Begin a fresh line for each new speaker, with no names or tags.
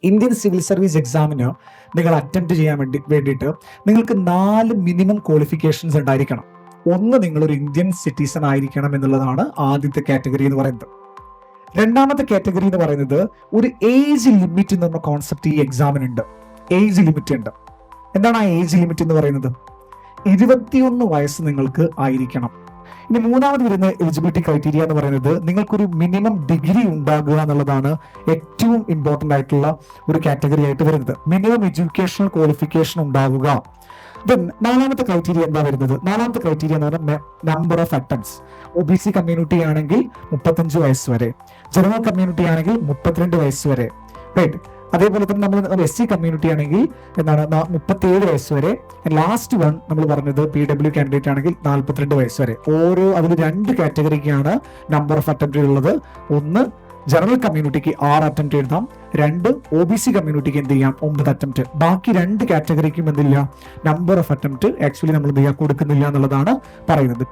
Indian civil service എക്സാമിന് നിങ്ങൾ attempt ചെയ്യാൻ വേണ്ടിയിട്ട് നിങ്ങൾക്ക് 4 മിനിമം ക്വാളിഫിക്കേഷൻസ് ഉണ്ടായിരിക്കണം. ഒന്ന്, നിങ്ങളൊരു ഇന്ത്യൻ സിറ്റിസൺ ആയിരിക്കണം എന്നുള്ളതാണ് ആദ്യത്തെ കാറ്റഗറി എന്ന് പറയുന്നത്. രണ്ടാമത്തെ കാറ്റഗറി എന്ന് പറയുന്നത് ഒരു ഏജ് ലിമിറ്റ് എന്ന് പറഞ്ഞ കോൺസെപ്റ്റ് ഈ എക്സാമിനുണ്ട്. ഏജ് ലിമിറ്റ് ഉണ്ട്. എന്താണ് ആ ഏജ് ലിമിറ്റ് എന്ന് പറയുന്നത്? 21 വയസ്സ് നിങ്ങൾക്ക് ആയിരിക്കണം. ഇനി മൂന്നാമത് വരുന്ന എലിജിബിലിറ്റി ക്രൈറ്റീരിയ എന്ന് പറയുന്നത് നിങ്ങൾക്കൊരു മിനിമം ഡിഗ്രി ഉണ്ടാകുക എന്നുള്ളതാണ് ഏറ്റവും ഇമ്പോർട്ടൻ്റ് ആയിട്ടുള്ള ഒരു കാറ്റഗറി ആയിട്ട് വരുന്നത്. മിനിമം എഡ്യൂക്കേഷണൽ ക്വാളിഫിക്കേഷൻ ഉണ്ടാവുക. ദെൻ നാലാമത്തെ ക്രൈറ്റീരിയ എന്താ വരുന്നത്? നാലാമത്തെ ക്രൈറ്റീരിയ എന്ന് പറഞ്ഞാൽ number of attempts. OBC community ആണെങ്കിൽ 35 വയസ്സ് വരെ, ജനറൽ കമ്മ്യൂണിറ്റി ആണെങ്കിൽ 32 വയസ്സ് വരെ, റൈറ്റ്. അതേപോലെ തന്നെ നമ്മൾ SC കമ്മ്യൂണിറ്റി ആണെങ്കിൽ 37 വയസ്സ് വരെ. ലാസ്റ്റ് വൺ നമ്മൾ പറഞ്ഞത് PW കാൻഡിഡേറ്റ് ആണെങ്കിൽ 42 വയസ്സ് വരെ. ഓരോ അതിൽ 2 കാറ്റഗറിക്കാണ് നമ്പർ ഓഫ് അറ്റംപ്റ്റ് ഉള്ളത്. ഒന്ന്, ജനറൽ കമ്മ്യൂണിറ്റിക്ക് 6 അറ്റംപ്റ്റ് എഴുതാം. 2, OBC കമ്മ്യൂണിറ്റിക്ക് എന്ത് ചെയ്യാം? 9 അറ്റംപ്റ്റ്. ബാക്കി 2 കാറ്റഗറിക്കും എന്തില്ല? നമ്പർ ഓഫ് അറ്റംപ്റ്റ് ആക്ച്വലി നമ്മൾ എന്ത് ചെയ്യാൻ കൊടുക്കുന്നില്ല എന്നുള്ളതാണ് പറയുന്നത്.